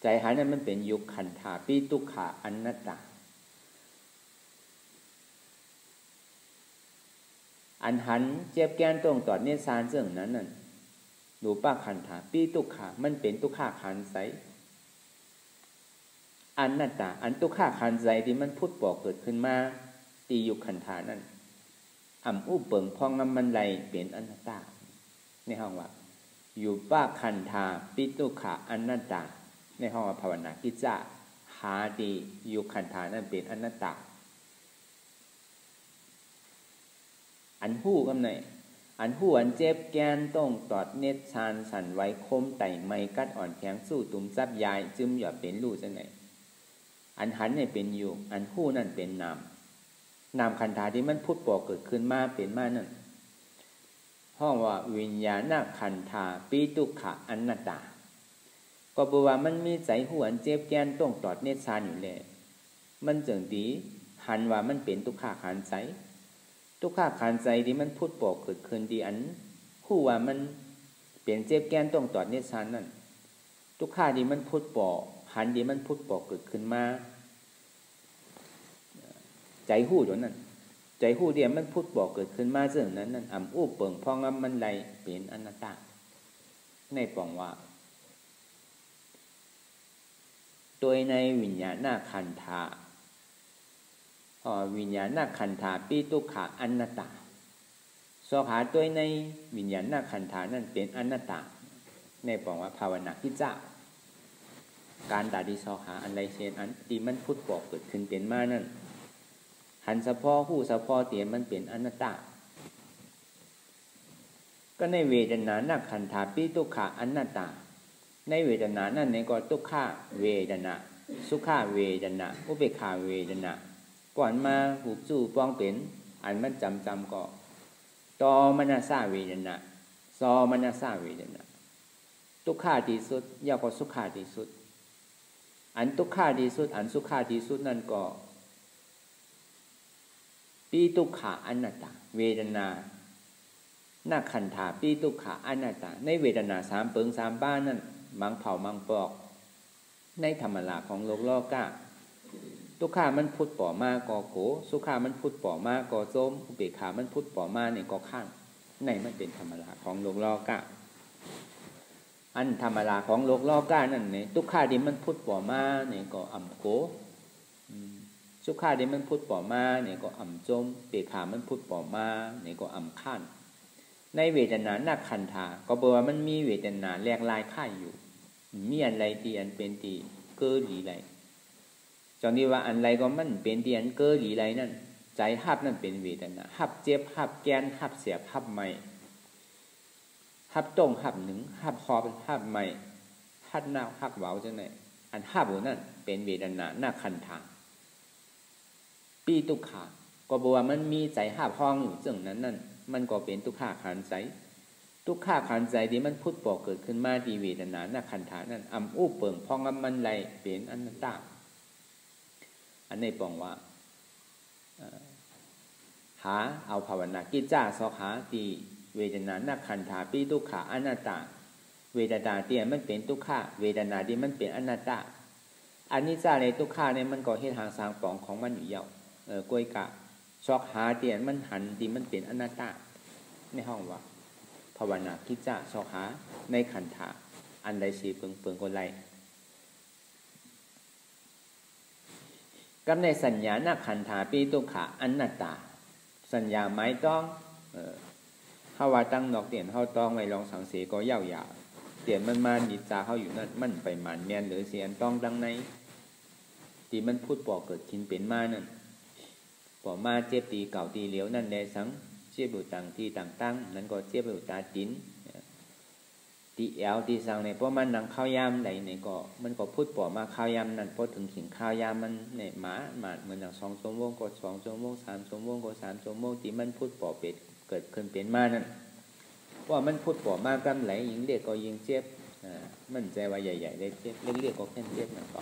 ใจหันนั่นมันเป็นยุคขันธาปิทุกขาอนัตตาอันหันเจ็บแก้นตรงตอดเนซานเรื่องนั้นนั่นรูปะขันธาปิทุกขามันเป็นทุกขาขันไสอนัตตาอันทุกขาขันไสที่มันพุทธบอกเกิดขึ้นมาตีอยู่ขันธานั่นอู้เปิงพองงำมันไหลเป็นอนัตตาในห้องว่าอยู่ปะขันธาปิทุกขาอนัตตาในห้องว่าภาวนากิจจาหาดีอยู่ขันธานั่นเป็นอนัตตา อันหู้กำไหนอันหู้อันเจ็บแกนต้องตอดเน็ตชานสันไว้คมไต่ไม้กัดอ่อนแข็งสู้ตุ่มซับยายจึมหยอดเป็นลู่จังไหนอันหันเนี่ยเป็นอยู่อันหู้นั่นเป็นนามขันธาที่มันพุทธปอกเกิดขึ้นมาเป็นมานั่นห้องว่าวิญญาณขันธาปีตุขะอนัตตาก็บอกว่ามันมีใจหู้อันเจ็บแกนต้องตอดเน็ตชานอยู่เลยมันจึงดีหันว่ามันเป็นทุกขาขันใจทุกขาขันใจที่มันพุทธปอกเกิดขึ้นดีอันหู้ว่ามันเป็นเจ็บแกนต้องตอดเน็ตชานนั่นทุกขาที่มันพุทธปอกหันที่มันพุทธปอกเกิดขึ้นมาใจหู้ตัวนั้นใจหู้เดียมันพุทธบอกเกิดขึ้นมาเรื่องนั้นนั่นอ่ำอู้เปิงพองมันไหลเป็นอนัตตาในปองว่าโดยในวิญญาณขันธาวิญญาณขันธาปีตุขะอนัตตาสขาโดยในวิญญาณขันธานั่นเป็นอนัตตาในปองว่าภาวนาพิจารการดาดิสขาอันใดเช่นอันที่มันพุทธบอกเกิดขึ้นเป็นมานั่นหันสะพอหู้สะพอเตียนมันเป็นอนัตตาก็ในเวทนานักขันธาปีตุขะอนัตตาในเวทนานั่นในก็ทุกขาเวทนาสุขาเวทนาอุเบกขาเวทนาก่อนมาหูจู้ป้องเป็นอันมันจำก็ตอมนัสสาเวทนาซอมนัสสาเวทนาทุกขาที่สุดยาวกว่าสุขาที่สุดอันทุกขาที่สุดอันสุขาที่สุดนั่นก็ปีตุขะอนัตตาเวทนานักขันธาปีตุขะอนัตตาในเวทนาสามเปิงสามบ้านนั่นมังเผามังปอกในธรรมลาของโลกล้อกะทุกขามันพุทธป่อมาก่อโกสุขามันพุทธป่อมาก่อโจมอุเบกขามันพุทธป่อมาเนี่ยก่อข้างในมันเป็นธรรมลาของโลกล้อกะอันธรรมลาของโลกล้อกะนั่นเนี่ยทุกขาที่มันพุทธป่อมาเนี่ยก็อ่ำโกสุขาที่มันพุทธป่อมาเนี่ยก็อ่ำจมเปกขามันพุทธป่อมาเนี่ยก็อ่ำข้านในเวทนานักขันธาก็บอกว่ามันมีเวทนาแหลกลายค่ายอยู่มีอันไรที่อันเป็นที่เกิดหลีไรจนที่ว่าอันไรก็มันเป็นที่อันเกิดหลีไรนั่นใจหับนั่นเป็นเวทนาหับเจ็บหับแกนหับเสียบหับไม่หับตรงหับหนึ่งหับคอเป็นหับไม่หับหน้าหับเว้าจังไหนอันหับนั่นเป็นเวทนานักขันธาปีตุขาก็บอกว่ามันมีใจหับห้องอยู่จึงนั้นนั่นมันก็เป็นทุกขาขันใจทุกขาขันใจที่มันพุทธบอกเกิดขึ้นมาที่เวทนานักขันธานั่นอ่ำอู้เปิงพองมันไหลเป็นอนัตตาอันนี้ปองว่าหาเอาภาวนากิจจ้าสอหาที่เวทนานักขันธาปีตุขาอนัตตาเวทนาที่มันเป็นทุกขาเวทนาที่มันเป็นอนัตตาอันนี้จ้าในทุกขาเนี่ยมันก็เฮ็ดหางสางปองของมันอยู่เยาะกล้วยกะชอกหาเตียนมันหันที่มันเป็นอนัตตาในห้องว่าภาวนากิจจ้าชอกหาในขันธาอันใดสีเปิงคนไรกับในสัญญานักขันธาปีตุขาอนัตตาสัญญาไม้ต้องเขาว่าตั้งนอกเตียนเขาต้องไว้ลองสังเสก็ยาวๆเตียนมันมาดิจาเขาอยู่นั่นมันไปหมันแมนหรือเสียนต้องดังในที่มันพูดปอกเกิดกินเป็นมานั่นปอกมาเจ็บตีเก่าตีเหลียวนั่นแลสังเจ็บอยู่ต่างที่ต่างตั้งนั้นก็เจ็บอยู่ตาดินตีแอลตีสังในเพราะมันนังข้าวยามไหนเนี่ยก็มันก็พูดปอกมาข้าวยามนั่นพอถึงขิงข้าวยามมันเนี่ยหมาเหมือนอย่าง2 ชั่วโมงก็2 ชั่วโมง3 ชั่วโมงก็3 ชั่วโมงที่มันพูดปอกเป็ดเกิดขึ้นเป็นมานั่นว่ามันพูดปอกมากำไหลยิงเด็กก็ยิงเจ็บมันใจว่าใหญ่ๆได้เจ็บเล็กๆก็แค่เจ็บนั่นก็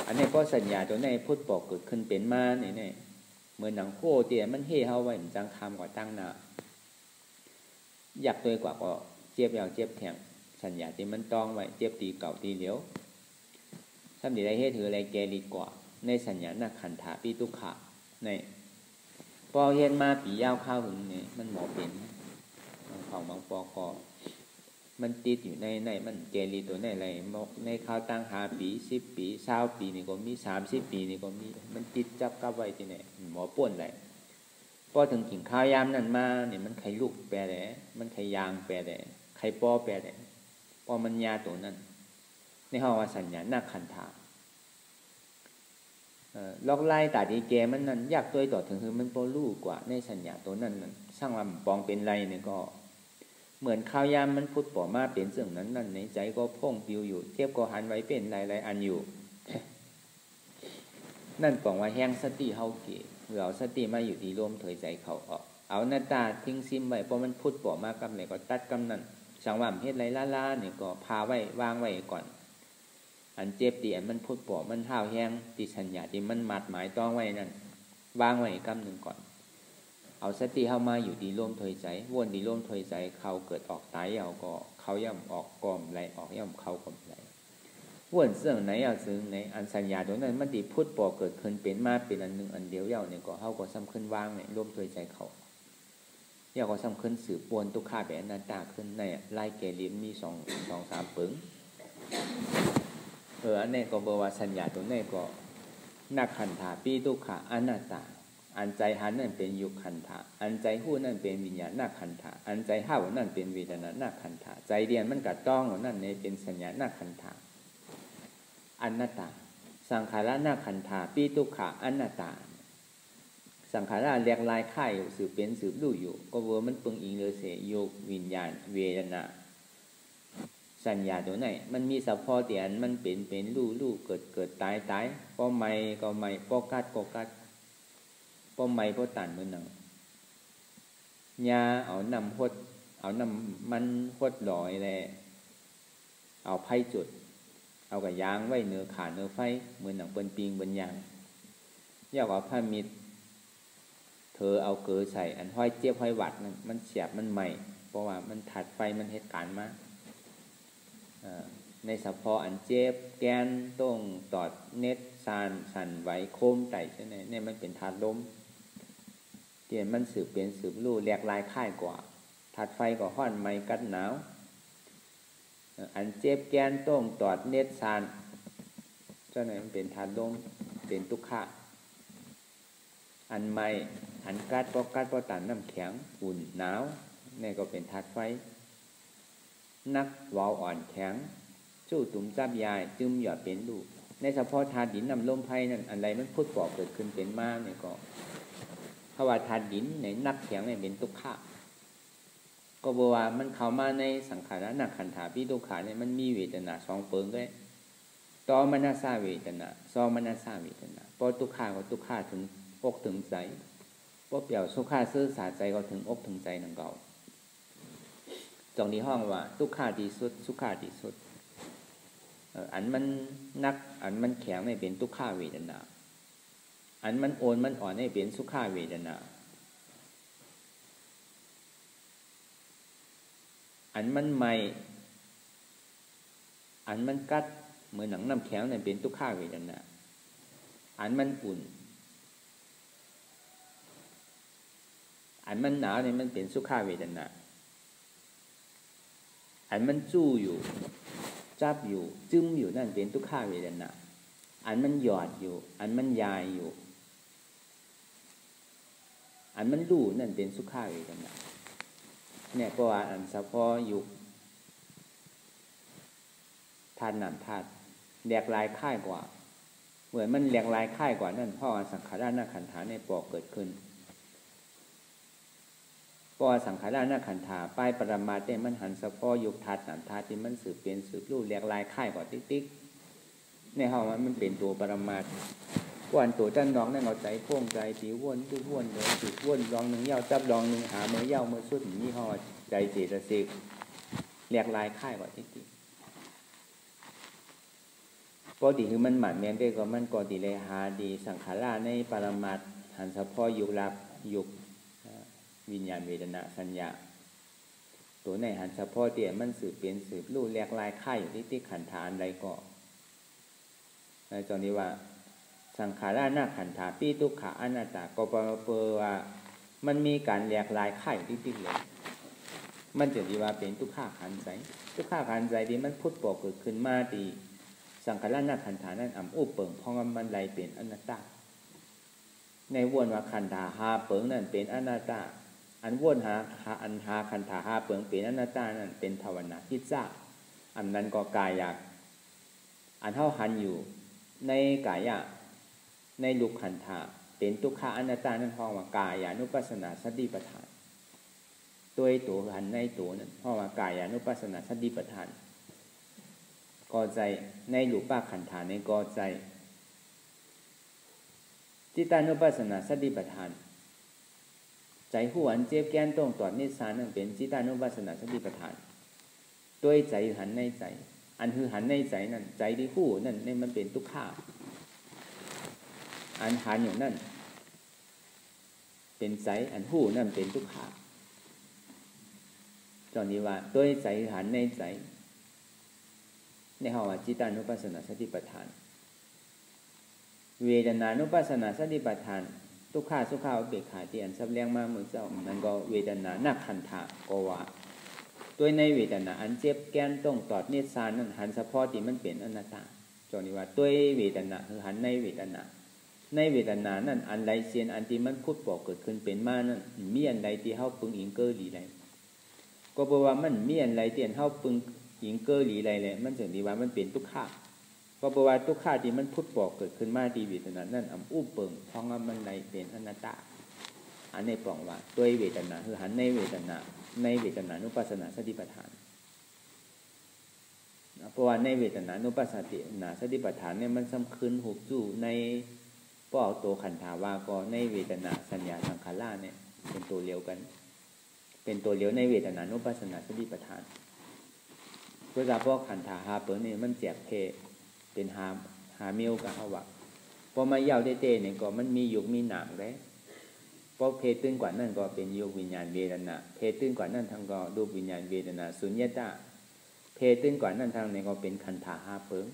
อันนี้ก็สัญญาตัวในพูดปอกเกิดขึ้นเป็นมาเนี่ยเหมือนหนังโคเตี๋ยมันเฮ่เฮาไว้มันจังคำกว่าตั้งหน้าอยากตัวกว่าก็เจ็บยาวเจ็บแข็งสัญญาที่มันต้องไว้เจ็บตีเก่าตีเหลียวทำดีได้เฮ็ดถืออะไรแกดีกว่าในสัญญานักขันธาปีตุขะในพอเห็นมาปียาวข้าวหึงเนี่ยมันหมอเป็นของบางปอกอมันติดอยู่ในมันเกลีตัวในอะไรในข้าวตั้ง5 ปี10 ปี20 ปีนี่ก็มี30 ปีนี่ก็มีมันติดจับกับไว้ที่ไหนหมอป่วนไหลพอถึงกินข้าวยามนั่นมาเนี่ยมันไข่ลูกแปรแหลมันไข่ยางแปรแหลไข่ปอแปรแหลพอมันยาตัวนั้นในห้องว่าสัญญานักขันธา ลอกไล่ตาดีแกมันนั่นยากตัวต่อถึงคือมันโปลู่กว่าในสัญญาตัวนั้นช่างว่าปองเป็นไรเนี่ยก็เหมือนข้าวยามมันพุดป่อมาเป็นเสื่องนั้นนั่นในใจก็พ่งปิวอยู่เทียบก็หันไว้เป็นหลายๆอันอยู่นั่นปองว่าแห้งสติเฮาเกะเราสติมาอยู่ที่ร่วมเถยใจเขาออกเอาหน้าตาทิ้งซิมไว้เพราะมันพุดป่อมากำไหนก็ตัดกำนั่นช่างว่าเฮ็ดไรล่าๆเนี่ยก็พาไว้วางไว้ก่อนอันเจ็บดีอันมันพุดป่อมันห้าวแห้งติสัญญาที่มันมัดหมายต้องไว้นั่นวางไว้กำหนึ่งก่อนเอาสติเข้ามาอยู่ดีร่วมถอยใจวนดีร่วมถอยใจเขาเกิดออกตายเอาก็เขาย่ำออกกอมไหลออกย่ำเขากอมไหลวนเสื่องไหนเอาซึ่งในอันสัญญาตรงนั้นมันดีพุทธปอเกิดขึ้นเป็นมาเป็นอันหนึ่งอันเดียวเย่าเนี่ยก็เขาก็ซ้ำขึ้นวางเนี่ยร่วมถอยใจเขาเย่าก็ซ้ำขึ้นสืบปวนทุกข้าแบบอนัตตาขึ้นในลายแก่ลิ้นมี2-3 ปึงอันนี้ก็บอกว่าสัญญาตรงนี้ก็นักขันธาปีทุกขะอนัตตาอันใจหันนั่นเป็นยุคขันธะอันใจหู้นั่นเป็นวิญญาณนาขันธะอันใจห้าวนั่นเป็นเวทนานาขันธะใจเดียนมันกัดต้องนั่นในเป็นสัญญานาขันธะอนัตตาสังขารนาขันธะปีตุขะอนัตตาสังขารเรียกลายค่ายสืบเป็นสืบลู่อยู่ก็ว่ามันปึงอิงเลยเสียโยกวิญญาณเวทนาสัญญาตัวไหนมันมีสัพพอเตียนมันเป็นลู่เกิดตายป้อไม่ก็ไม่ป้อกัดป้อไม่ป้อตันมือหนังยาเอานำหดเอานำมันหดลอยแลเอาไผ่จุดเอากระยางไว้เนื้อขาเนื้อไฟมือหนังเป็นปิงเป็นยางอยากเอาผ้ามิดเธอเอาเกลือใส่อันห้อยเจี๊ยบห้อยหวัดนั่นมันเสียบมันใหม่เพราะว่ามันถัดไฟมันเหตุการณ์มาในสัพพออันเจ็บแกนต้งตอดเน็ตสั่นไหวโคมไต่ใช่ไหมเนี่ยมันเป็นธาตุลมเดี๋ยวมันสืบเป็นสืบลู่แหลกลายค่ายกว่าธาตุไฟก็ห้อนไม้กัดหนาวอันเจ็บแกนต้งตอดเน็ตสั่นเจ้าไหนมันเป็นธาตุลมเป็นทุกขะอันไม้อันกัดป้อตันน้ำแข็งอุ่นหนาวนี่ก็เป็นธาตุไฟนักวาวอ่อนแข็งจู้ตุ่มจับยายจึมหยอดเป็นลูกในเฉพาะธาตุดินนำลมไพ่นั่นอะไรมันพุทธก่อเกิดขึ้นเป็นมาเนี่ยก็เพราะว่าธาตุดินในนักแข็งเนี่ยเป็นทุกขะก็บอกว่ามันเข้ามาในสังขารนักขันธาปีทุกขาเนี่ยมันมีเวทนา2 เปิงเลยต่อมนัสสาเวทนาซอมนัสสาเวทนาพอทุกขาก็ทุกขาถึงอกถึงใจพอเปลี่ยวสุขาซื่อสาใจก็ถึงอกถึงใจนั่นเก่าตรงนี้ห้องว่าทุกขาดีสุดสุขาดีสุดอันมันนักอันมันแข็งไม่เป็นทุกขาเวทนาอันมันโอนมันอ่อนให้เป็นสุขาเวทนาอันมันใหม่อันมันกัดเหมือนหนังน้ำแข็งเนี่ยเป็นทุกขาเวทนาอันมันอุ่นอันมันหนาวเนี่ยมันเป็นสุขาเวทนาอันมันจู้อยู่จับอยู่จึ้มอยู่นั่นเป็นทุกขาเวทนาอันมันหยอดอยู่อันมันยายอยู่อันมันลู่นั่นเป็นสุขาเวทนาเนี่ยเพราะว่าอันเฉพาะอยู่ธาตุน้ำธาตุแหลกลายค่ายกว่าเหมือนมันแหลกลายค่ายกว่านั่นเพราะสังขารนาขันธาในปอกเกิดขึ้นเพราะสังขารนาขันธาป้ายปรมาเต้มันหันเฉพาะยุคธาตุน้ำธาตุที่มันสืบเป็นสืบลู่แหลกลายค่ายกว่าติ๊กในห้องมันเป็นตัวปรมาก่อนตัวจันน้องนั่นเอาใจโค้งใจตีว่นตู้ว่นเลยจุดว่นลองหนึ่งเย้าจับลองหนึ่งหาเมื่อเย้าเมื่อสุดนี่ห่อใจเจตสิกแหลกลายค่ายกว่าติ๊กปกติคือมันหมันแม่นได้ก็มันก่อดีเลยหาดีสังขารในปรมาหันเฉพาะยุคลับยุควิญญาณเวทนาสัญญาตัวในหันเฉพาะเตี่ยมันสืบเป็นสืบลู่แหลกลายค่ายอยู่ที่ขันธาอันใดก็ในตอนนี้ว่าสังขารนาขันธาปีทุกขาอนัตตาก็เปว่ามันมีการแหลกลายค่ายติ๊กเลยมันจะดีว่าเป็นทุกขาขันใจทุกขาขันใจที่มันพุทธบอกเกิดขึ้นมาดีสังขารนาขันธานั้นอุปเปิงเพราะมันไหลเป็นอนัตตาในวนว่าขันธาหาเปิงนั่นเป็นอนัตตาอันวนหาอันหาขันธาหาเปิงเป็นอนัตตานั่นเป็นภาวนาพิจจาอันนั้นก็กายอยากอันเท่าหันอยู่ในกายะ ในลูกขันธาเป็นทุกขาอนัตตานั่นห้องว่ากายานุปัสสนาสติปัฏฐานตัวหันในตัวนั้นห้องว่ากายานุปัสสนาสติปัฏฐานก่อใจในรูปขันธาในก่อใจจิตานุปัสสนาสติปัฏฐานใจหูอันเจ็บแก้นต้องตอดนิสานนั่นเป็นจิตานุปัสสนาสติปัฏฐานตัวใจหันในใจอันคือหันในใจนั่นใจที่หูนั่นนี่มันเป็นทุกขาอันหันอยู่นั่นเป็นใจอันหูนั่นเป็นทุกขาตอนนี้ว่าตัวใจหันในใจในห้องว่าจิตานุปัสสนาสติปัฏฐานเวทนานุปัสสนาสติปัฏฐานทุกขาสุขาอุเบกขาที่อันซับเลี้ยงมาเหมือนเจ้ามันก็เวทนานักขันธะก็ว่าตัวในเวทนาอันเจ็บแก้นต้องตอดเนสานนั่นหันเฉพาะที่มันเป็นอนัตตาจนนี้ว่าตัวเวทนาคือหันในเวทนาในเวทนานั่นอันใดเสียนอันที่มันพุทธบอกเกิดขึ้นเป็นมานั่นมีอันใดที่เฮาปึงอิงเกอหลีไรก็เพราะว่ามันมีอันใดที่เฮาปึงอิงเกอหลีไรเลยมันถึงที่ว่ามันเป็นทุกขาก็เพราะว่าทุกขาที่มันพุทธบอกเกิดขึ้นมาที่เวทนานั่นอู้เปิงเพราะว่ามันใดเป็นอนัตตาอันนี้ปองว่าตัวเวทนาคือหันในเวทนาในเวทนานุปัสสนาสติปัฏฐานเพราะว่าในเวทนานุปัสสนาสติปัฏฐานเนี่ยมันสำคัญหุบจู่ในป้อตัวขันธาวาก็ในเวทนาสัญญาสังขารเนี่ยเป็นตัวเลี้ยวกันเป็นตัวเลี้ยวในเวทนานุปัสสนาสติปัฏฐานเพื่อจะพวกขันธาหาเปิดนี่มันแจกเพเป็นหาเมียวกับเอาวะพอมาเย้าเต้เนี่ยก็มันมียุกมีหนามเลยเพราะเพศตื้นกว่านั่นก็เป็นยุควิญญาณเวทนาเพศตื้นกว่านั่นทางก็รูปวิญญาณเวทนาสุญญตาเพศตื้นกว่านั่นทางนี้ก็เป็นขันธาหาเปิง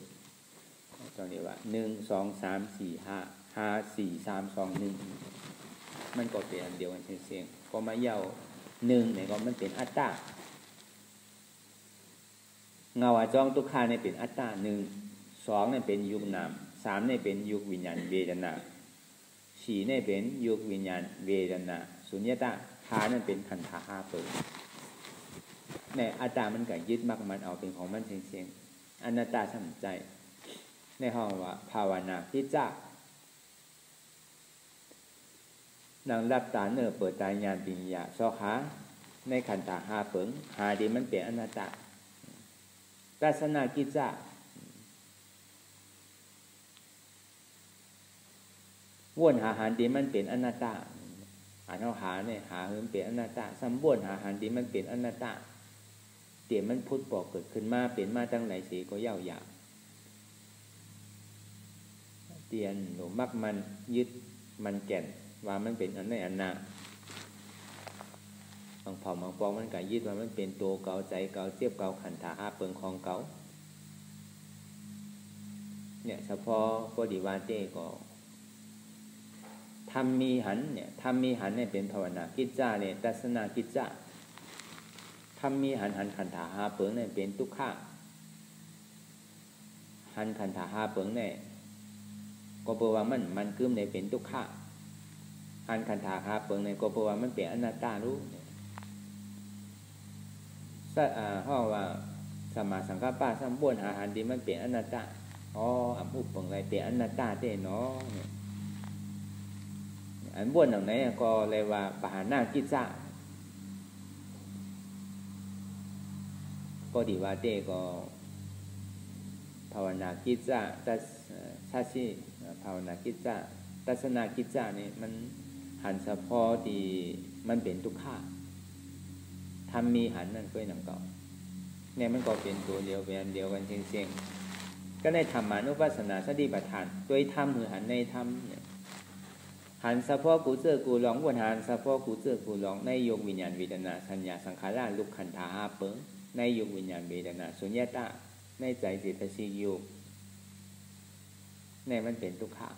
ตอนนี้ว่า1 2 3 4 5 5 4 3 2 1มันก็เป็นอันเดียวกันเสียงพอมาเย้า1เนี่ยก็มันเป็นอัตตาเงาจ้องทุกขาเนี่ยเป็นอัตตา1 2เนี่ยเป็นยุคนาม3เนี่ยเป็นยุควิญญาณเวทนา4เนี่ยเป็นยุควิญญาณเวทนาสุญญตา5นั่นเป็นขันธา5เปิดในอัตตามันก็ยึดมักมันเอาเป็นของมันเสียงอนัตตาสำใจในห้องว่าภาวนาพิจารนางรับตาเนื้อเปิดตาญาณปิญญาซอขาในขันธา5เปิงหาดีมันเป็นอนัตตาทัศนากิจจาวนหาหันดีมันเป็นอนัตตาอันเอาหาเนี่ยหาเหิมเป็นอนัตตาสัมวนหาหันดีมันเป็นอนัตตาเดี๋ยวมันพุทธบอกเกิดขึ้นมาเป็นมาตั้งไหนสีก็ยาวยาวเตียนหนูมักมันยึดมันแก่นว่ามันเป็นอันไหนอันน่ะบางเผ่าบางปองมันก็ยึดว่ามันเป็นตัวเก่าใจเก่าเจ็บเก่าขันธาหาเปิงของเก่าเนี่ยเฉพาะพอดีวาเจก็ทำมีหันเนี่ยทำมีหันเนี่ยเป็นภาวนากิจจาเนี่ยทัศนากิจจาทำมีหันขันธาหาเปิงเนี่ยเป็นทุกขาหันขันธาหาเปิงเนี่ยก็เพราะว่ามันกึ้มเนี่ยเป็นทุกขาหันขันธาหาเปิงเนี่ยก็เพราะว่ามันเป็นอนัตตารู้ห้อว่าสมาสังกัปปะสัมบุญหาหันดีมันเป็นอนัตตาอ๋ออัมอุปปังไรเป็นอนัตตาเต้เนาะเนี่ยอันบุญเหล่านี้ก็เลยว่าปหานากิจจาก็ดีว่าเต้ก็ภาวนากิจจาตัสชาชิภาวนากิจจาทัศนากิจจานี่มันหันเฉพาะที่มันเป็นทุกขาทำมีหันนั่นก็ยังเก่าเนี่ยมันก็เป็นตัวเดียวเป็นเดียวกันเชียงๆก็ได้ธรรมานุปัสสนาสติปัฏฐานโดยธรรมคือหันในธรรมเนี่ยหันเฉพาะกูเจอกูร้องวนหันเฉพาะกูเจอกูร้องในยกวิญญาณเวทนาสัญญาสังขารลุกขันธาหาเปิงในยกวิญญาณเวทนาสุญญตาในใจเจตสิกอยู่ในมันเป็นทุกขา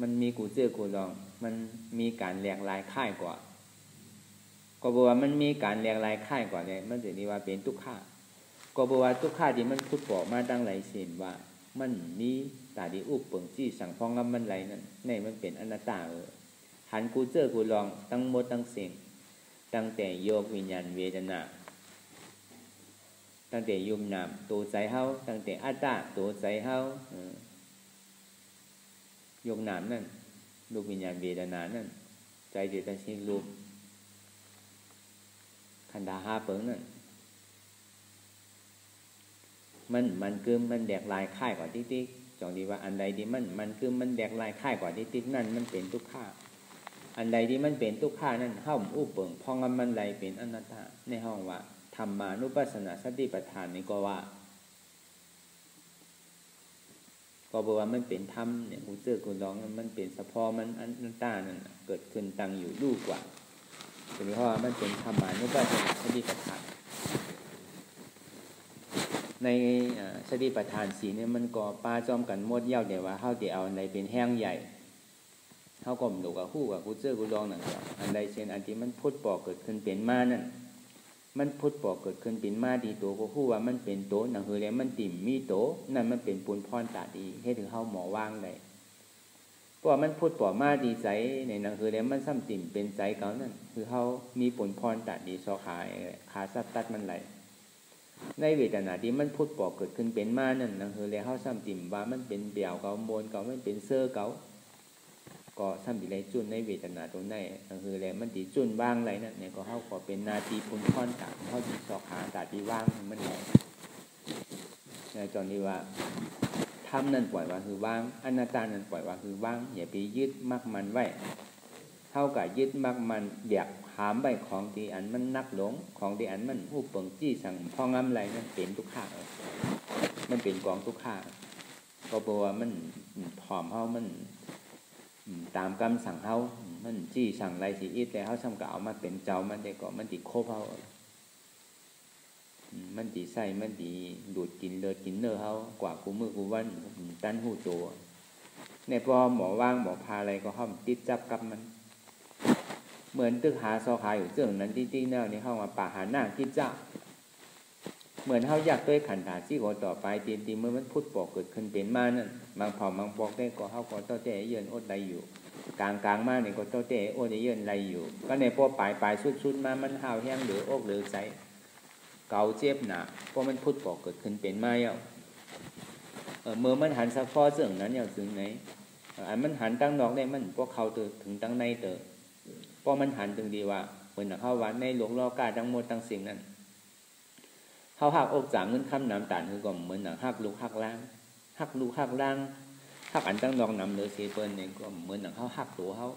มันมีกูเจอกูร้องมันมีการแหลกลายค่ายกว่าก็บอกว่ามันมีการแหลกลายค่ายกว่าเนี่ยมันจะนี่ว่าเป็นทุกขาก็บอกว่าทุกขาที่มันพุทธบอกมาตั้งหลายเส้นว่ามันมีตาดีอุปเปิงจี้สั่งพองงำมันไหลนั่นในมันเป็นอนัตตาหันกูเจอกูลองตั้งหมดตั้งเสียงตั้งแต่โยกวิญญาณเวทนา ตั้งแต่ยุมนามตัวใจเฮาตั้งแต่อัตตาตัวใจเฮายุมนามนั่นรูปวิญญาณเวทนานั่นใจเจตสิกรูปขันธ์ห้าเปิงนั่นมันคือมันแดกลายค่ายกว่าติ๊กๆจองดีว่าอันใดที่มันคือมันแดกลายค่ายกว่าติ๊กๆนั่นมันเป็นทุกข์อันใดที่มันเป็นทุกข์นั่นเฮาอุปเปิงพองมันไหลเป็นอนัตตาในห้องว่าธรรมานุปัสสนาสติปัฏฐานนี่ก็ว่าบอกว่ามันเป็นธรรมเนี่ยกูเจอกูร้องมันเป็นเฉพาะมันอนัตตานั่นเกิดขึ้นตั้งอยู่รู้กว่าเพราะว่ามันเป็นธรรมานุปัสสนาสติปัฏฐานในสติปัฏฐานสีเนี่ยมันก็ปาจอมกันหมดเย้าเดี๋ยวว่าเฮาสิเอาอันใดเป็นแห้งใหญ่เฮาก็บ่รู้กับฮู้กับกูเจอกูร้องนั่นครับอันใดเช่นอันที่มันพุทธปอกเกิดขึ้นเป็นมานั่นมันพุทธปอกเกิดขึ้นเป็นมาดีโตก็ฮู้ว่ามันเป็นโตนั่นคือแล้วมันติ่มมีโตนั่นมันเป็นปุญพรตาดีเฮ็ดให้เฮาหมอวางได้เพราะว่ามันพุทธปอกมาดีใจในนั่นคือแล้วมันซ้ำติ่มเป็นใจเก่านั่นคือเฮามีปุญพรตาดีซอขาสัตตัดมันไหลในเวทนาที่มันพุทธปอกเกิดขึ้นเป็นมานั่นนั่นคือแล้วเฮาซ้ำติ่มว่ามันเป็นเปี่ยวเก่าโมนเก่ามันเป็นเสื้อเก่าก็ซ้ำติไรจุนในเวทนาตรงนั้นนั่นคือแล้วมันติจุนว่างไรนั่นเนี่ยก็เฮาก็เป็นนาทีปุญพรตาเฮาสิซอขาตาดีว่างมันไหลในตอนนี้ว่าธรรมนั่นปล่อยวางคือว่างอนัตตานั่นปล่อยวางคือว่างอย่าไปยึดมักมันไว้เท่ากับยึดมักมันอยากหามไปของที่อันมันนักหลงของที่อันมันผู้เปิงจี้สั่งพองำไรนั่นเป็นทุกข์มันเป็นกองทุกข์ก็บอกว่ามันผอมเฮามันตามกรรมสั่งเฮามันจี้สั่งไรสิอิดแต่เฮาซ้ำก็เอามาเป็นเจ้ามันได้ก็มันติโคบเฮามันติใส่มันติดูดกินเลือดกินเนื้อเฮากว่ากูมือกูวันตันหูโตในพอหมอว่างหมอพาอะไรก็ห้อมติดจับกับมันเหมือนตึกหาซอขาอยู่เรื่องนั้นที่แนวนี้เข้ามาป่าหาหน้าคิดจ้าเหมือนเฮาอยากด้วยขันธ์ที่โกต่อไปตีเมื่อมันพุทธปอกเกิดขึ้นเป็นมานั่นบางเผ่าบางปอกได้ก็เฮาก็เจ้าแต่เยินอดใดอยู่กลางมาเนี่ยก็เจ้าแต่อดเยินไรอยู่ก็ในพอปลายสุดมามันห่าวแห้งเหลืออกเหลือใจเก่าเจ็บหนาเพราะมันพุทธปอกเกิดขึ้นเป็นมาเย้าเมื่อมันหันสักพอเสื่องนั้นเย้าถึงไหนอันมันหันตั้งนอกได้มันพวกเขาถึงตั้งในเตอเพราะมันหันถึงดีว่าเหมือนเขาว่าในหลวงล่อกาทั้งหมดทั้งสิ่งนั้นเขาหักอกจากเงินคำน้ำตาลคือก็เหมือนหักลูกหักล่างหักลูกหักล่างหักอันตั้งนอกนำเหลือเสียเปิ้ลเนี่ยก็เหมือนเขาหักตัวเขา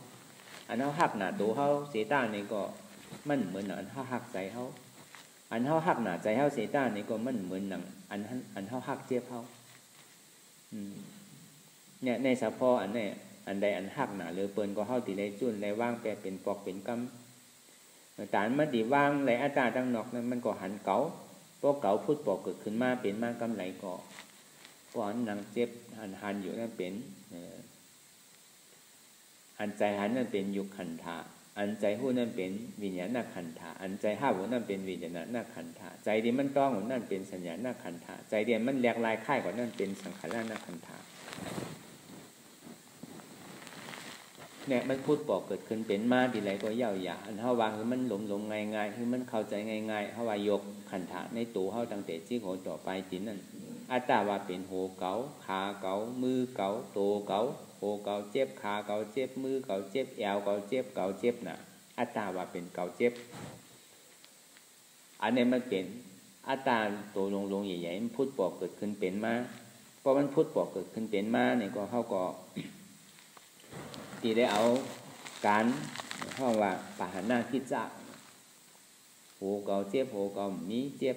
อันเขาหักหนาตัวเขาเสียตาเนี่ยก็มันเหมือนอันเขาหักใจเขาอันเขาหักหนาใจเขาเสียตาเนี่ยก็มันเหมือนอันเขาหักเจี๊ยบเขาเนี่ยในสะพออันเนี่ยอันใดอันหักหนาหรือเปิ้นก็เฮาติได้จุนได้ว่างแปลเป็นปอกเป็นกำตานมันติว่างไหลอัตตาตั้งนอกนั้นมันก็หันเก๋าพวกเก๋าพุทธปอกเกิดขึ้นมาเป็นมากำไหลก็พวกอันนังเจ็บหันอยู่นั่นเป็นอันใจหันนั่นเป็นยุคขันธาอันใจหู้นั่นเป็นวิญญาณขันธาอันใจห้าหูนั่นเป็นวิญญาณขันธาใจที่มันต้องหูนั่นเป็นสัญญาณขันธาใจเดียมันแหลกลายค่ายกว่านั่นเป็นสังขารขันธาเนี่ยมันพูดปอกเกิดขึ้นเป็นมาทีไรก็เย่าหยาอันเฮาวางคือมันหลงง่ายๆคือมันเข้าใจง่ายๆเฮาว่ายกขันธะในตัวเฮาตั้งแต่ที่โหต่อไปจินนั่นอัตตาว่าเป็นโหเก๋าขาเก๋ามือเก๋าโตเก๋าโหเก๋าเจ็บขาเก๋าเจ็บมือเก๋าเจ็บแอวเก๋าเจ็บน่ะอัตตาว่าเป็นเก๋าเจ็บอันนี้มันเป็นอัตตาตัวลงใหญ่ๆมันพูดปอกเกิดขึ้นเป็นมาพอมันพูดปอกเกิดขึ้นเป็นมาเนี่ยก็เฮาก็ที่ได้เอาการห้องว่าปหานาคิดจักโหเก่าเจ็บโหเก่ามีเจ็บ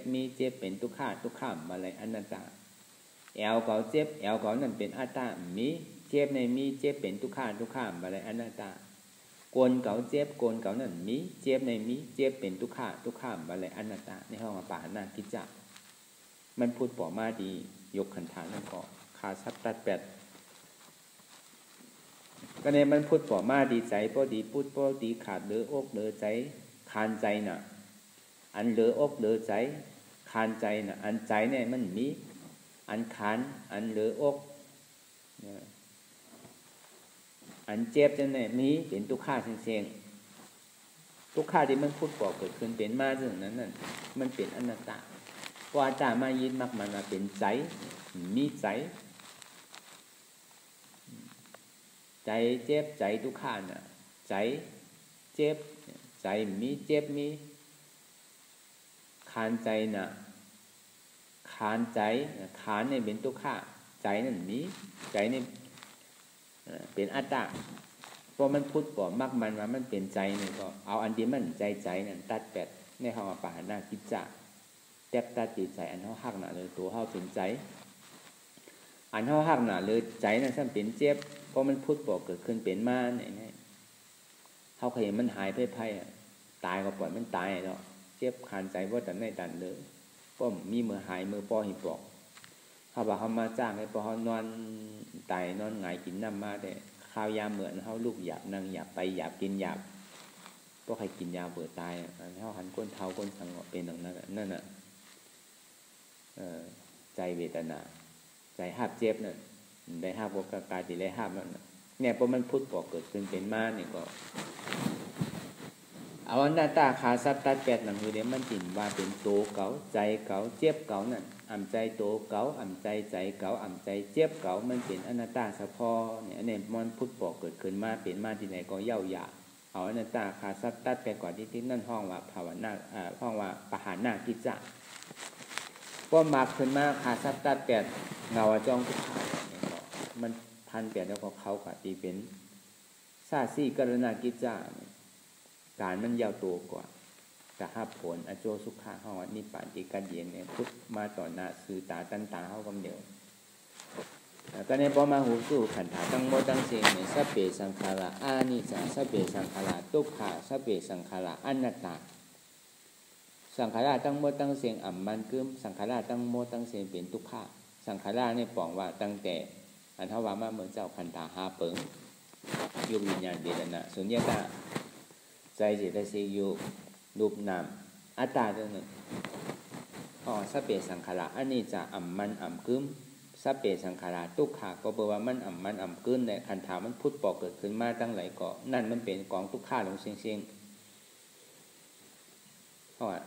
เป็นทุกข้ามอะไรอนัตตาแอวเก่าเจ็บแอวเก่านั่นเป็นอัตตามีเจ็บในมีเจ็บเป็นทุกข้ามอะไรอนัตตาโกนเก่าเจ็บโกนเก่านั่นมีเจ็บในมีเจ็บเป็นทุกข้ามอะไรอนัตตาในห้องว่าปหานาคิดจักมันพูดปอมาดียกขันธานั่นก็ขาสับตัดแปดก็เนี่ยมันพูดป่อมาดีใจพอดีพูดพอดีขาดเหลืออกเหลือใจคานใจน่ะอันเหลืออกเหลือใจคานใจน่ะอันใจเนี่ยมันมีอันคานอันเหลืออกอันเจ็บจังเนี่ยมีเป็นทุกข้าเสียงทุกข้าที่มันพูดป่อเกิดขึ้นเป็นมาเรื่องนั้นน่ะมันเป็นอนัตตา ว่าตามายึดมักมันมาเป็นใจมีใจใจเจ็บใจทุกข์น่ะใจเจ็บใจมีเจ็บมีขานใจน่ะขานใจขานเนี่ยเป็นทุกข์ใจนั่นมีใจนี่เป็นอัตตาพอมันพูดก่อมักมันว่ามันเป็นใจเนี่ยก็เอาอันที่มันใจนั่นตัดแปดในคำว่าปหานากิจจะแตบตัดจิตใจอันเฮาหักหนาเลยตัวเฮาเป็นใจอันเฮาหักหนาเลยใจนั่นซ้ำเป็นเจ็บพอมันพูดก่อเกิดขึ้นเป็นมาเนี่ยเฮาเคยเห็นมันหายไปตายก็ปล่อยมันตายเนาะเจ็บขานใจว่าแต่ในตันเลยป้อมมีมือหายมือป้อหิปอกเขาบอกเขามาจ้างให้ป้อเขานอนตายนอนหงายกินน้ำมาได้ข้าวยาเหมือนเขาลูกหยาบนั่งหยาบไปหยาบกินหยาบป้อใครกินยาเบื่อตายเขาหันก้นเท้าก้นสังเป็นอย่างนั้นนั่นน่ะใจเวทนาใจหับเจ็บนั่นได้หับวกกายติได้หับนั่นเนี่ยพอมันพุทธบอกเกิดขึ้นเป็นมาเนี่ยก็เอาหน้าตาขาซับตัดแปดหนังคือเดี๋ยวมันจินว่าเป็นโตเก๋าใจเก๋าเจ็บเก๋านั่นอ่ำใจโตเก๋าอ่ำใจใจเก๋าอ่ำใจเจ็บเก๋ามันเป็นอนัตตาเฉพาะเนี่ยมันพุทธบอกเกิดขึ้นมาเป็นมาที่ไหนก็เย่าหยาเอาอนัตตาขาซับตัดแปดก่อนที่นั่นห้องว่าภาวนาห้องว่าปหานากิจจะก็มักขึ้นมาขาซับตัดแปดเงาจ้องทุกข์เนี่ยก็มันพันแปดแล้วก็เขากะตีเป็นซาซี่กรณากิจจะการมันยาวตัวกว่าแต่ห้าผลอโจสุขะห้องนิพพานอีกาเดียนเนี่ยพุทธมาต่อหน้าสื่อตาตันตาเข้ากำเดียวตอนนี้พอมาหูสู้ขันธาตั้งโมตั้งเสียงเนี่ยสัพเพสังขาราอานิจจสัพเพสังขาราทุกขาสัพเพสังขาราอนัตตาสังขาราตั้งโมตั้งเสียงอ่ำมันกึมสังขาราตั้งโมตั้งเสียงเป็นทุกขาสังขาราเนี่ยปองว่าตั้งแต่อันทว่ามาเหมือนเจ้าขันธาหาเปิงยุบวิญญาณเดชนะสุญญตาใจเจตสิกอยู่รูปนามอัตตาตัวหนึ่งสัพเพสังขาราอันนี้จะอ่ำมันอ่ำกึมสัพเพสังขาราทุกขาก็แปลว่ามันอ่ำมันอ่ำกึมในขันธามันพุทธปอกเกิดขึ้นมาตั้งหลายก่อนั่นมันเป็นกองทุกขาลงเสียงเพราะว่า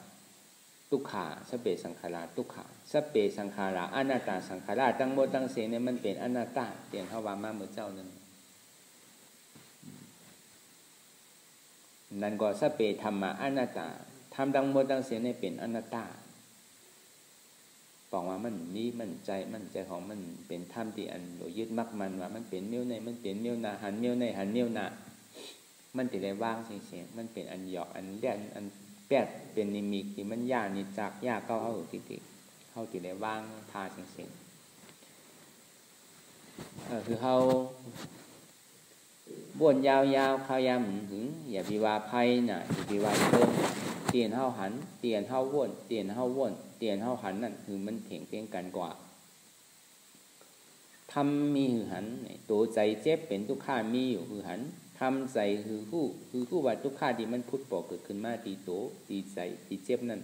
ทุกขาสัพเพสังขาราทุกขาสัพเพสังขาราอนัตตาสังขาราตั้งโมตั้งเสียงเนี่ยมันเป็นอนัตตาเตียนเขาว่ามาเมื่อเจ้านั้นนั่นก็สัพเพธรรมะอนัตตาทำดังหมดดังเสียในเป็นอนัตตาบอกว่ามันนี้มันใจของมันเป็นธรรมที่อันโดยยึดมักมันว่ามันเป็นเมี้ยวในมันเป็นเมี้ยวนาหันเมี้ยวในหันเมี้ยวนามันติดได้ว่างเสียงมันเป็นอันหยอกอันเลี้ยนอันแปดเป็นนิมิตที่มันยากนิจักยากเข้าติเข้าติดได้ว่างทาเสียงคือเขาบ่นยาวๆข้าวยามถึงอย่าพิวาภัยน่ะอย่าพิวาเพิ่มเตียนเฮาหันเตียนเฮาว่นเตียนเฮาว่นเตียนเฮาหันนั่นคือมันเถียงเตียงกันกว่าทำมีหือหันตัวใจเจ็บเป็นทุกข้ามีอยู่หือหันทำใจคือคู่ว่าทุกข้าที่มันพุทธปอกเกิดขึ้นมาตีโตตีใจตีเจ็บนั่น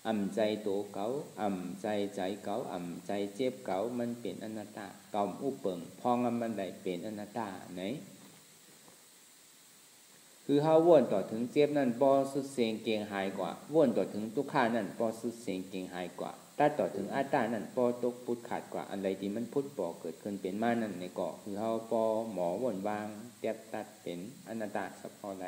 อ่ำใจโตเก๋าอ่ำใจเก๋าอ่ำใจเจ็บเก๋ามันเป็นอนัตตาเก่าอุปเปิงพองมันได้เป็นอนัตตาไหนคือเฮาว่นต่อถึงเจ็บนั่นบ่สุดเสียงเกียงหายกว่าว่นต่อถึงทุกข้านั่นบ่สุดเสียงเกียงหายกว่าถ้าต่อถึงอัตตานั่นบ่ตกพุทธขาดกว่าอะไรที่มันพุทธบ่เกิดขึ้นเป็นมานั่นในเกาะคือเฮาบ่หมอว่นวางแตบตัดเป็นอนัตตาเฉพาะไหน